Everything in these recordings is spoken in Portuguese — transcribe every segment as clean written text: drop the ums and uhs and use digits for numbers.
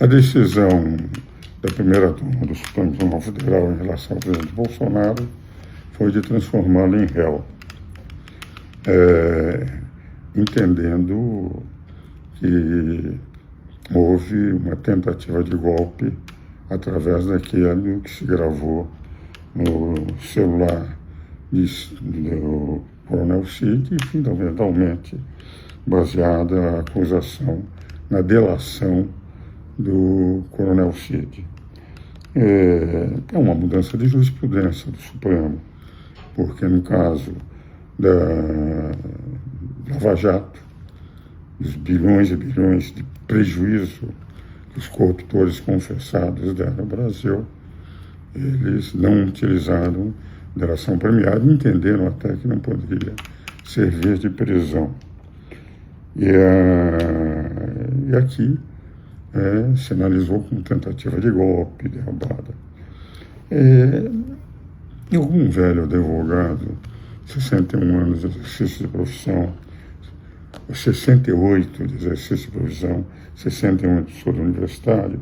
A decisão da primeira turma do Supremo Tribunal Federal em relação ao presidente Bolsonaro foi de transformá-lo em réu, entendendo que houve uma tentativa de golpe através daquilo que se gravou no celular do Coronel Cid e, fundamentalmente, baseada a acusação na delação do Coronel Cid. É uma mudança de jurisprudência do Supremo, porque no caso da Lava Jato, dos bilhões e bilhões de prejuízo que os corruptores confessados deram ao Brasil, eles não utilizaram delação premiada, entenderam até que não poderia servir de prisão. E aqui se analisou como tentativa de golpe, derrubada. E algum velho advogado, 61 anos de exercício de profissão, 68 de exercício de profissão, 61 de estudo universitário,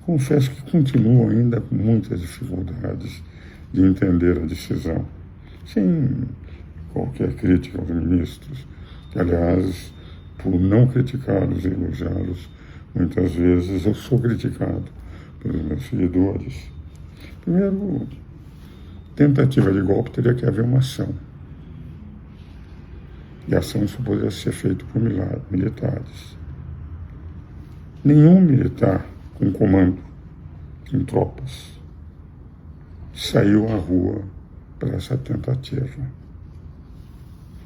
confesso que continuo ainda com muitas dificuldades de entender a decisão, sem qualquer crítica aos ministros, que, aliás, por não criticá-los e elogiá-los, muitas vezes eu sou criticado pelos meus seguidores. Primeiro, tentativa de golpe teria que haver uma ação. E a ação só poderia ser feita por militares. Nenhum militar com comando em tropas saiu à rua para essa tentativa.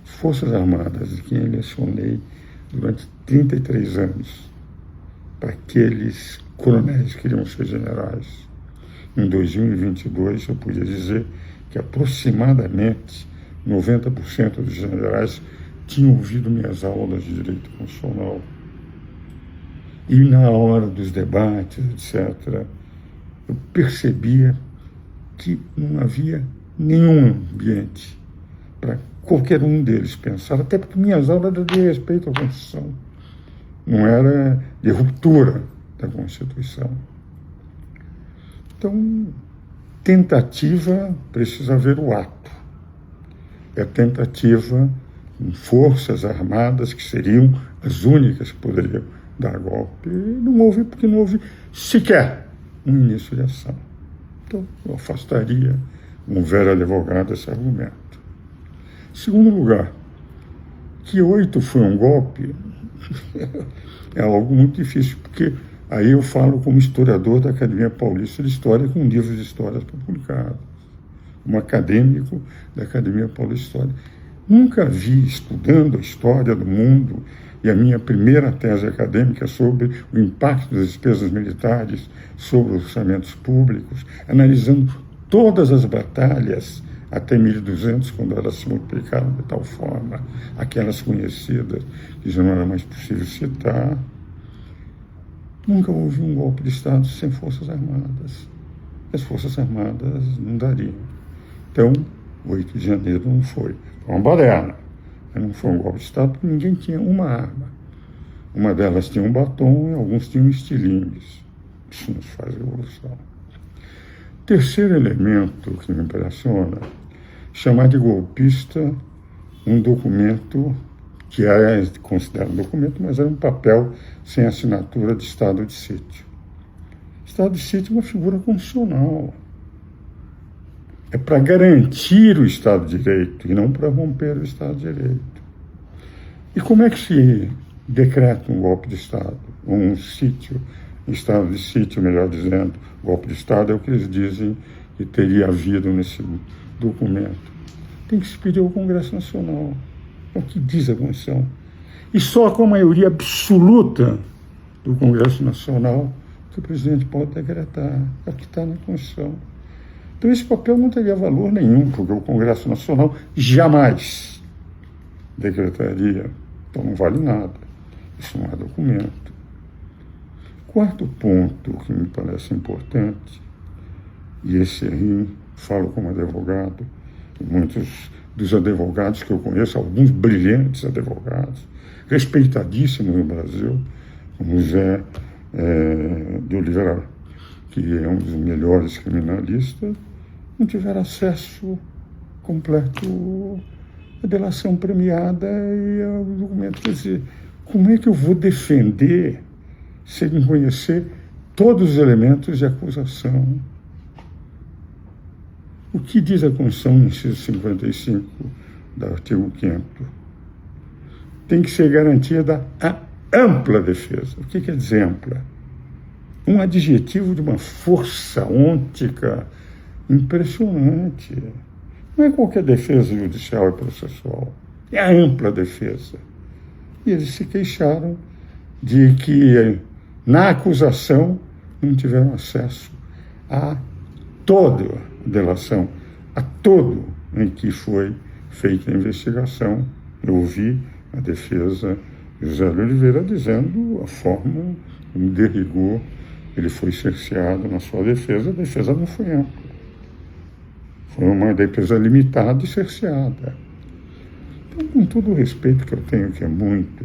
As Forças Armadas, de quem lecionei durante 33 anos, para aqueles coronéis que queriam ser generais, em 2022 eu podia dizer que aproximadamente 90% dos generais tinham ouvido minhas aulas de direito constitucional. E na hora dos debates, etc., eu percebia que não havia nenhum ambiente para qualquer um deles pensar, até porque minhas aulas eram de respeito à Constituição, não era de ruptura da Constituição. Então, tentativa precisa haver o ato. É tentativa com forças armadas que seriam as únicas que poderiam dar golpe. E não houve, porque não houve sequer um início de ação. Então, eu afastaria um velho advogado esse argumento. Segundo lugar, que 8 foi um golpe é algo muito difícil, porque aí eu falo como historiador da Academia Paulista de História, com livros de histórias publicados, um acadêmico da Academia Paulista de História. Nunca vi, estudando a história do mundo, e a minha primeira tese acadêmica sobre o impacto das despesas militares sobre os orçamentos públicos, analisando todas as batalhas até 1200, quando elas se multiplicaram de tal forma, aquelas conhecidas, que já não era mais possível citar. Nunca houve um golpe de Estado sem Forças Armadas. As Forças Armadas não dariam. Então, 8 de janeiro não foi. Foi uma baderna. Não foi um golpe de Estado porque ninguém tinha uma arma. Uma delas tinha um batom e alguns tinham estilingues. Isso nos faz revolução. Terceiro elemento que me impressiona, chamar de golpista um documento que é considerado um documento, mas era um papel sem assinatura de estado de sítio. Estado de sítio é uma figura constitucional. É para garantir o Estado de Direito e não para romper o Estado de Direito. E como é que se decreta um golpe de Estado? Um sítio, estado de sítio, melhor dizendo, golpe de Estado é o que eles dizem que teria havido nesse documento. Tem que se pedir ao Congresso Nacional. É o que diz a Constituição. E só com a maioria absoluta do Congresso Nacional que o presidente pode decretar. É o que está na Constituição. Então esse papel não teria valor nenhum, porque o Congresso Nacional jamais decretaria. Então não vale nada. Isso não é documento. Quarto ponto que me parece importante, e esse aí, falo como advogado, e muitos dos advogados que eu conheço, alguns brilhantes advogados, respeitadíssimos no Brasil, como Zé de Oliveira, que é um dos melhores criminalistas, não tiveram acesso completo à delação premiada e ao documento. Quer dizer, como é que eu vou defender sem conhecer todos os elementos de acusação? O que diz a Constituição, no inciso 55 do artigo 5º? Tem que ser garantida a ampla defesa. O que quer dizer ampla? Um adjetivo de uma força ôntica impressionante. Não é qualquer defesa judicial e processual, é a ampla defesa. E eles se queixaram de que, na acusação, não tiveram acesso a toda a delação, a todo em que foi feita a investigação. Eu ouvi a defesa de José de Oliveira dizendo a forma como, de rigor, ele foi cerceado na sua defesa. A defesa não foi ampla. Foi uma defesa limitada e cerceada. Então, com todo o respeito que eu tenho, que é muito,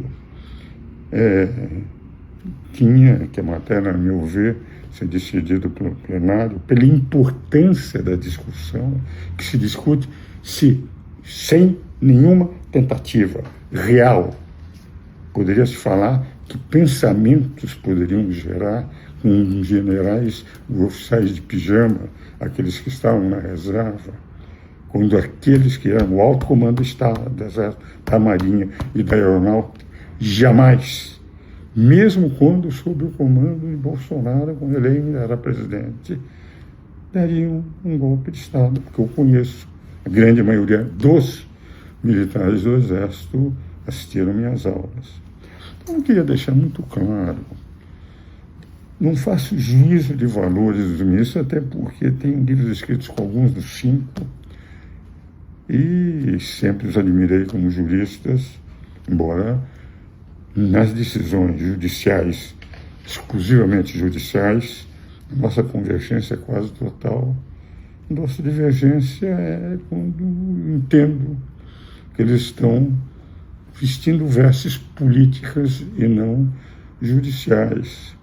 tinha que a matéria, a meu ver, ser decidida pelo plenário, pela importância da discussão, que se discute sem nenhuma tentativa real. Poderia-se falar que pensamentos poderiam gerar com generais, oficiais de pijama, aqueles que estavam na reserva, quando aqueles que eram o alto comando do Estado, do Exército, da Marinha e da Aeronáutica, jamais, mesmo quando sob o comando de Bolsonaro, quando ele ainda era presidente, dariam um golpe de Estado, porque eu conheço a grande maioria dos militares do Exército assistiram minhas aulas. Então, eu queria deixar muito claro, não faço juízo de valores dos ministros, até porque tenho livros escritos com alguns dos 5, e sempre os admirei como juristas, embora nas decisões judiciais, exclusivamente judiciais, a nossa convergência é quase total. Nossa divergência é quando entendo que eles estão vestindo vestes políticas e não judiciais.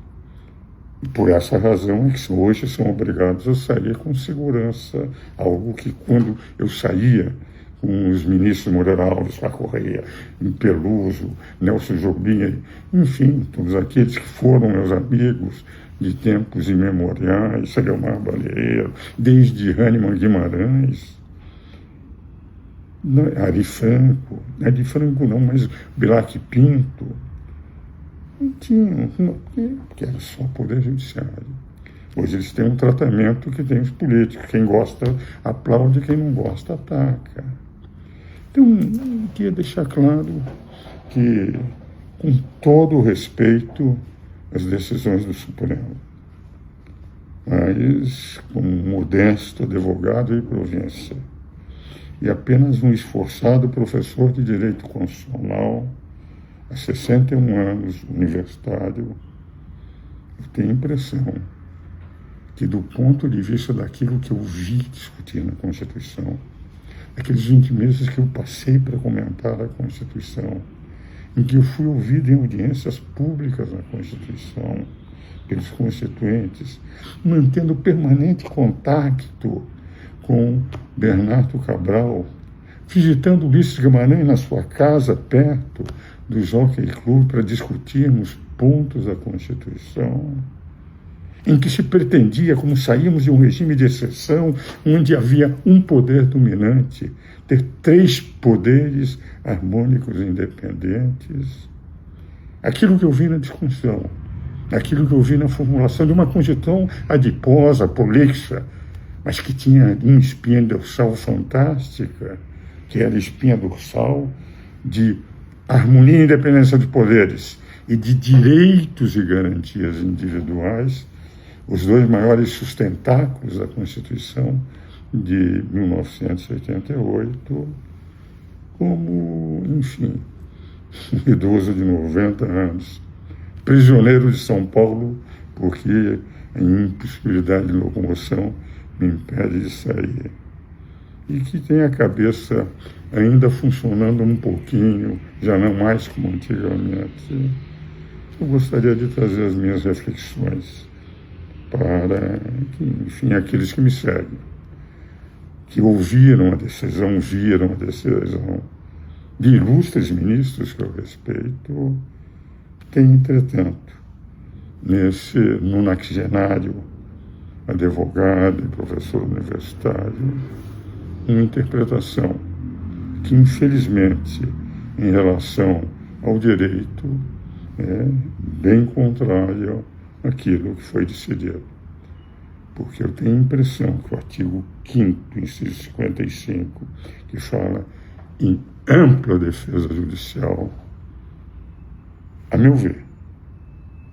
E por essa razão é que hoje são obrigados a sair com segurança, algo que quando eu saía com os ministros Moreira Alves, Fá Correia, Peluso, Nelson Jobim, enfim, todos aqueles que foram meus amigos de tempos imemoriais, Celemar Baleiro, desde Hahnemann Guimarães, Ari Franco não, mas Bilac Pinto, não tinham, porque era só poder judiciário. Hoje eles têm um tratamento que tem os políticos, quem gosta aplaude, quem não gosta ataca. Então, eu queria deixar claro que, com todo o respeito às decisões do Supremo, mas como um modesto advogado de província e apenas um esforçado professor de Direito Constitucional, há 61 anos, universitário, eu tenho a impressão que, do ponto de vista daquilo que eu vi discutir na Constituição, aqueles 20 meses que eu passei para comentar a Constituição, em que eu fui ouvido em audiências públicas na Constituição, pelos constituintes, mantendo permanente contato com Bernardo Cabral, visitando Ulisses Guimarães na sua casa, perto do Jockey Club, para discutirmos pontos da Constituição, em que se pretendia, como saímos de um regime de exceção, onde havia um poder dominante, ter 3 poderes harmônicos e independentes. Aquilo que eu vi na discussão, aquilo que eu vi na formulação de uma Constituição adiposa, prolixa, mas que tinha uma espinha dorsal fantástica, que era a espinha dorsal de harmonia e independência de poderes e de direitos e garantias individuais, os 2 maiores sustentáculos da Constituição de 1988, como, enfim, um idoso de 90 anos, prisioneiro de São Paulo, porque a impossibilidade de locomoção me impede de sair. E que tem a cabeça ainda funcionando um pouquinho, já não mais como antigamente, eu gostaria de trazer as minhas reflexões para, enfim, aqueles que me seguem, que ouviram a decisão, viram a decisão de ilustres ministros que eu respeito, tem, entretanto, no nonagenário, advogado e professor universitário, uma interpretação que, infelizmente, em relação ao direito, é bem contrária àquilo que foi decidido. Porque eu tenho a impressão que o artigo 5º, inciso 55, que fala em ampla defesa judicial, a meu ver,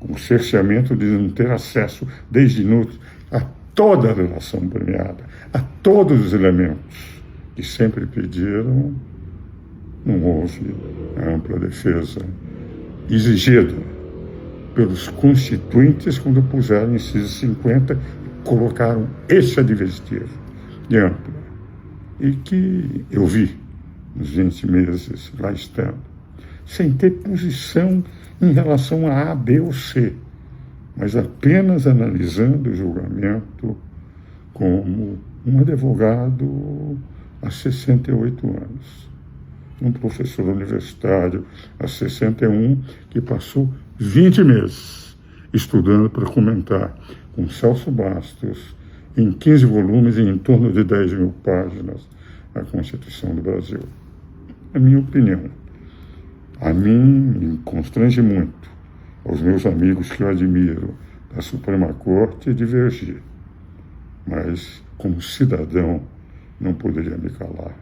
o cerceamento de não ter acesso desde minutos a toda a relação premiada, a todos os elementos que sempre pediram, não houve a ampla defesa exigida pelos constituintes quando puseram inciso 50 e colocaram esse advertido de ampla, e que eu vi nos 20 meses lá estando, sem ter posição em relação a A, B ou C, mas apenas analisando o julgamento como um advogado há 68 anos, um professor universitário há 61, que passou 20 meses estudando para comentar com Celso Bastos, em 15 volumes e em torno de 10.000 páginas, a Constituição do Brasil. A minha opinião. A mim me constrange muito, aos meus amigos que eu admiro da Suprema Corte, divergir. Mas, como cidadão, não poderia me calar.